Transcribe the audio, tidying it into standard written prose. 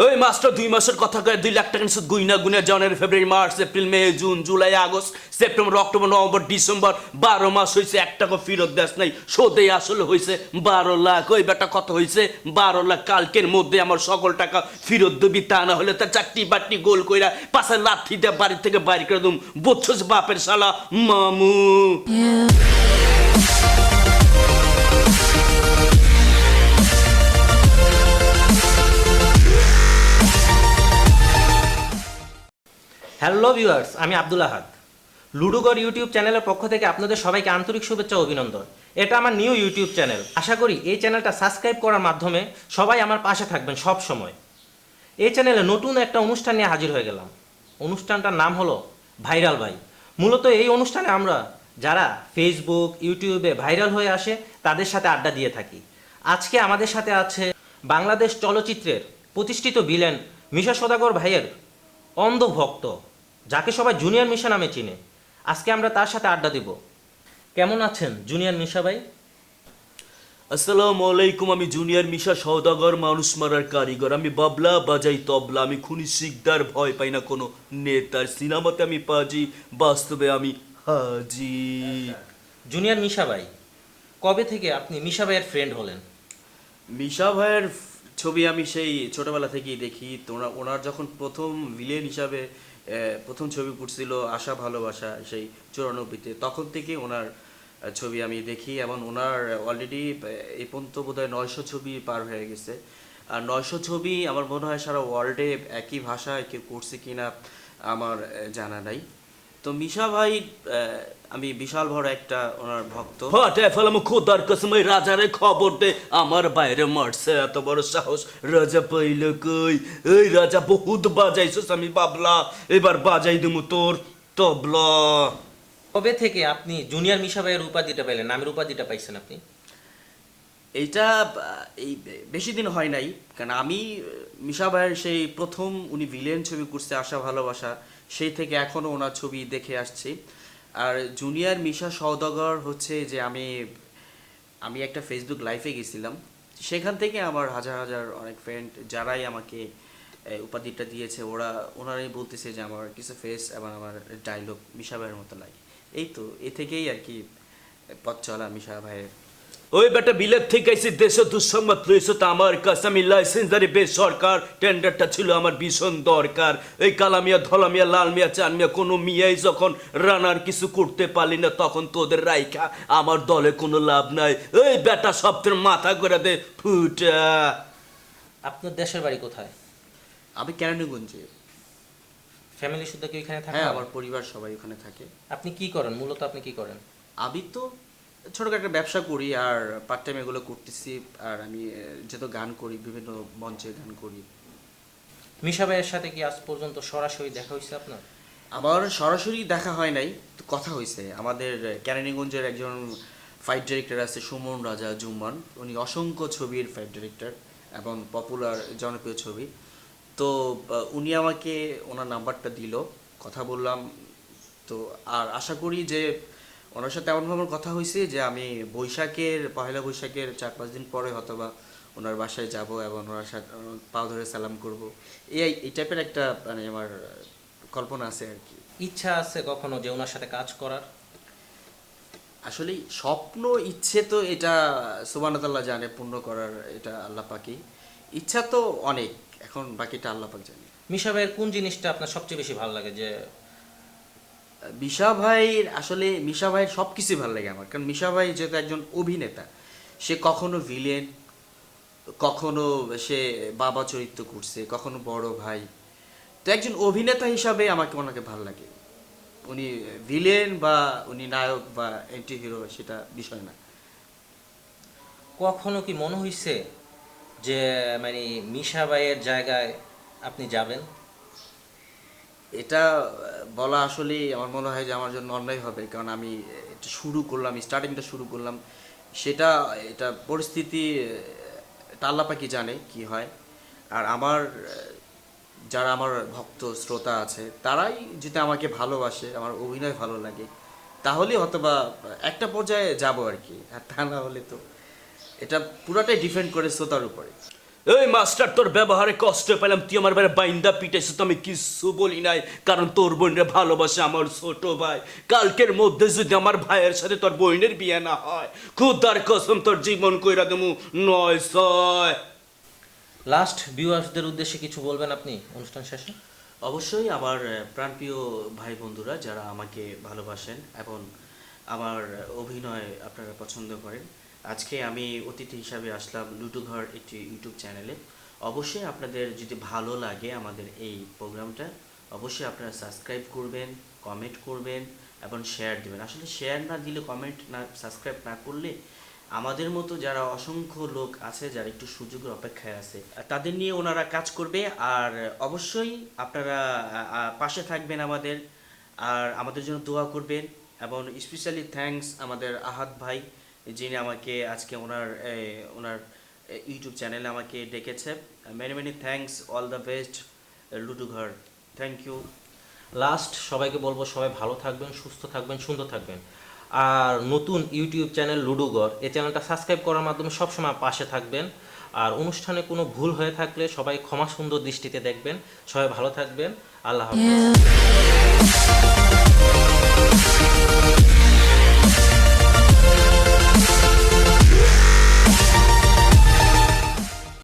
ওই মাস্টার 2 মাসের কথা কয়ে 2 লাখ টাকা নিচ্ছে গুইনা January February March April May June July August September October November December 12 মাস হয়েছে, 1 টাকা ফেরত দেশ নাই। সোদে আসলে হয়েছে 12 লাখ। ওই বেটা কত হয়েছে? 12 লাখ। কালকের মধ্যে আমার সকল টাকা ফেরত দিবি, তা না হলে তার চাকরি বাট্টি গোল কইরা পাশে লাথি দিয়ে বাড়ি থেকে বাইরে করে দুম। বুঝছস বাপের শালা মামু। হ্যালো ভিউয়ার্স, আমি আব্দুল আহাদ। লুডোগর ইউটিউব চ্যানেলের পক্ষ থেকে আপনাদের সবাইকে আন্তরিক শুভেচ্ছা ও অভিনন্দন। এটা আমার নিউ ইউটিউব চ্যানেল। আশা করি এই চ্যানেলটা সাবস্ক্রাইব করার মাধ্যমে সবাই আমার পাশে থাকবেন সব সময়। এই চ্যানেলে নতুন একটা অনুষ্ঠান নিয়ে হাজির হয়ে গেলাম। অনুষ্ঠানটার নাম হলো ভাইরাল ভাই। মূলত এই অনুষ্ঠানে আমরা যারা ফেসবুক ইউটিউবে ভাইরাল হয়ে আসে তাদের সাথে আড্ডা দিয়ে থাকি। আজকে আমাদের সাথে আছে বাংলাদেশ চলচ্চিত্রের প্রতিষ্ঠিত ভিলেন মিশা সওদাগর ভাইয়ের অন্ধ ভক্ত, যাকে সবাই জুনিয়র মিশা নামে চিনে। আজকে আমরা তার সাথে আড্ডা দিব। কেমন আছেন জুনিয়র মিশা ভাই? আসসালামু আলাইকুম। আমি জুনিয়র মিশা সওদাগর, মানুষ মারার কারিগর। আমি বাবলা বাজাই তবলা। আমি খুনি শিকদার, ভয় পাই না কোনো নেতার। সিনেমাতে আমি পাজি, বাস্তবে আমি হাজি। জুনিয়র মিশা ভাই, কবে থেকে আপনি মিশা ভাইয়ের ফ্রেন্ড হলেন? মিশা ভাইয়ের ছবি আমি সেই ছোটবেলা থেকেই দেখি। তো ওনার যখন প্রথম ভিলেন হিসাবে প্রথম ছবি করছিল আশা ভালোবাসা, সেই 94-তে, তখন থেকে ওনার ছবি আমি দেখি। এবং ওনার অলরেডি এই পর্যন্ত বোধহয় 900 ছবি পার হয়ে গেছে। আর 900 ছবি আমার মনে হয় সারা ওয়ার্ল্ডে একই ভাষায় কেউ করছে কিনা আমার জানা নাই। তো মিশা ভাই, আমি বিশাল বড় একটা ওনার ভক্ত। ফাটে ফেলাম খোদার কসম, ওই রাজারে খবর দে আমার বাইরে মারছে, এত বড় সাহস রাজা পাইল কই। এই রাজা বহুত বাজাইছস, আমি বাবলা, এবার বাজাই দিমু তোর তবলা। কবে থেকে আপনি জুনিয়র মিশা ভাইয়ের উপাধিটা পেলেন, নামের উপাধিটা পাইছেন আপনি? এইটা এই বেশি দিন হয় নাই, কারণ আমি মিশা ভাইয়ের সেই প্রথম উনি ভিলেন ছবি করছে আশা ভালোবাসা, সেই থেকে এখনও ওনার ছবি দেখে আসছি। আর জুনিয়র মিশা সওদাগর হচ্ছে যে আমি একটা ফেসবুক লাইভে গেছিলাম, সেখান থেকে আমার হাজার হাজার অনেক ফ্রেন্ড যারাই আমাকে উপাধিটা দিয়েছে, ওনারাই বলতেছে যে আমার কিছু ফেস এবং আমার ডায়লগ মিশা ভাইয়ের মতো লাগে। এই তো এ থেকেই আর কি পথ চলা মিশা ভাইয়ের। ওই বেটা বিলেত থেকে এসে দেশে দুঃসংবাদ রয়েছে, তো আমার কাছে আমি লাইসেন্সারি বেসরকার টেন্ডারটা ছিল আমার ভীষণ দরকার। এই কালামিয়া ধলামিয়া লাল মিয়া চান মিয়া কোনো মিয়াই যখন রানার কিছু করতে পারলি না, তখন তোদের রাইখা আমার দলে কোনো লাভ নাই। এই বেটা সপ্তাহের মাথা করে দে ফুটা। আপনার দেশের বাড়ি কোথায়? আমি কেরানীগঞ্জে। ফ্যামিলি শুদ্ধ কি ওইখানে থাকে? হ্যাঁ, আমার পরিবার সবাই ওখানে থাকে। আপনি কি করেন মূলত? আপনি কি করেন? আমি তো ছোটখাটো একটা ব্যবসা করি আর পার্ট টাইম এগুলো করতেছি। আর আমি যেহেতু গান করি, বিভিন্ন মঞ্চে গান করি। মিশা ভাইয়ের সাথে কি আজ পর্যন্ত সরাসরি দেখা হয়েছে আপনার? আমার সরাসরি দেখা হয় নাই, তো কথা হয়েছে। আমাদের কেরানীগঞ্জের একজন ফাইট ডিরেক্টর আছে সুমন রাজা জুম্মান, উনি অসংখ্য ছবির ফাইট ডিরেক্টর এবং পপুলার জনপ্রিয় ছবি। তো উনি আমাকে ওনার নাম্বারটা দিল, কথা বললাম। তো আর আশা করি যে ওনার সাথে এমনভাবে কথা হয়েছে যে আমি পয়লা বৈশাখের 4-5 দিন পরে হয়তোবা ওনার বাসায় যাব এবং ওনার সাথে পাও ধরে সালাম করব। এই টাইপের একটা মানে আমার কল্পনা আছে আর কি। ইচ্ছা আছে কখনো যে ওনার সাথে কাজ করার? আসলে স্বপ্ন ইচ্ছে তো এটা সুবহানাল্লাহ জানে, পূর্ণ করার এটা আল্লাহ পাকই। ইচ্ছা তো অনেক, এখন বাকিটা আল্লাহ পাক জানে। মিশা ভাইয়ের কোন জিনিসটা আপনার সবচেয়ে বেশি ভালো লাগে? যে মিশা ভাইয়ের সব কিছুই ভালো লাগে আমার, কারণ মিশা ভাই যেহেতু একজন অভিনেতা, সে কখনো ভিলেন, কখনো সে বাবা চরিত্র করছে, কখনো বড় ভাই। তো একজন অভিনেতা হিসাবে ওনাকে ভালো লাগে। উনি ভিলেন বা উনি নায়ক বা অ্যান্টি হিরো সেটা বিষয় না। কখনো কি মনে হয়েছে যে মানে মিশা ভাইয়ের জায়গায় আপনি যাবেন? এটা বলা আসলে আমার মনে হয় যে আমার জন্য অন্যায় হবে, কারণ আমি এটা স্টার্টিংটা শুরু করলাম, এটা পরিস্থিতি এটা আল্লাহ পাকই জানে কি হয়। আর যারা আমার ভক্ত শ্রোতা আছে, তারাই যদি আমাকে ভালোবাসে, আমার অভিনয় ভালো লাগে, তাহলে হয়তোবা একটা পর্যায়ে যাব আর কি। আর তা না হলে তো এটা পুরাটাই ডিপেন্ড করে শ্রোতার উপরে। এই মাস্টার, তোর ব্যবহারে কষ্ট পেলাম, তুই আমার বারে বাইন্দা পিটাইছিস, তো আমি কিছু বলি নাই, কারণ তোর বোনরে ভালোবাসে আমার ছোট ভাই। কালকের মধ্যে যদি আমার ভাইয়ের সাথে তোর বোনের বিয়ে না হয়, খুদার কসম তোর জীবন কইরা দেবো 9-6। লাস্ট ভিউয়ার্সদের উদ্দেশ্যে কিছু বলবেন আপনি অনুষ্ঠান শেষে? অবশ্যই আমার প্রাণপ্রিয় ভাই বন্ধুরা যারা আমাকে ভালোবাসেন এবং আমার অভিনয় আপনারা পছন্দ করেন, আজকে আমি অতিথি হিসাবে আসলাম লুডুঘর একটি ইউটিউব চ্যানেলে। অবশ্যই আপনাদের যদি ভালো লাগে আমাদের এই প্রোগ্রামটা, অবশ্যই আপনারা সাবস্ক্রাইব করবেন, কমেন্ট করবেন এবং শেয়ার দেবেন। আসলে শেয়ার না দিলে, কমেন্ট না, সাবস্ক্রাইব না করলে আমাদের মতো যারা অসংখ্য লোক আছে যারা একটু সুযোগের অপেক্ষায় আছে, তাদের নিয়ে ওনারা কাজ করবে। আর অবশ্যই আপনারা পাশে থাকবেন আমাদের, আর আমাদের জন্য দোয়া করবেন। এবং স্পেশালি থ্যাঙ্কস আমাদের আহাদ ভাই, যিনি আমাকে আজকে ওনার ইউটিউব চ্যানেলে আমাকে ডেকেছে। Many many thanks, all the best Ludughar, thank you. Last সবাইকে বলবো সবাই ভালো থাকবেন, সুস্থ থাকবেন, সুন্দর থাকবেন। আর নতুন ইউটিউব চ্যানেল লুডুঘর, এই চ্যানেলটা সাবস্ক্রাইব করার মাধ্যমে সবসময় পাশে থাকবেন। আর অনুষ্ঠানে কোনো ভুল হয়ে থাকলে সবাই ক্ষমা সুন্দর দৃষ্টিতে দেখবেন। সবাই ভালো থাকবেন। আল্লাহ হাফেজ।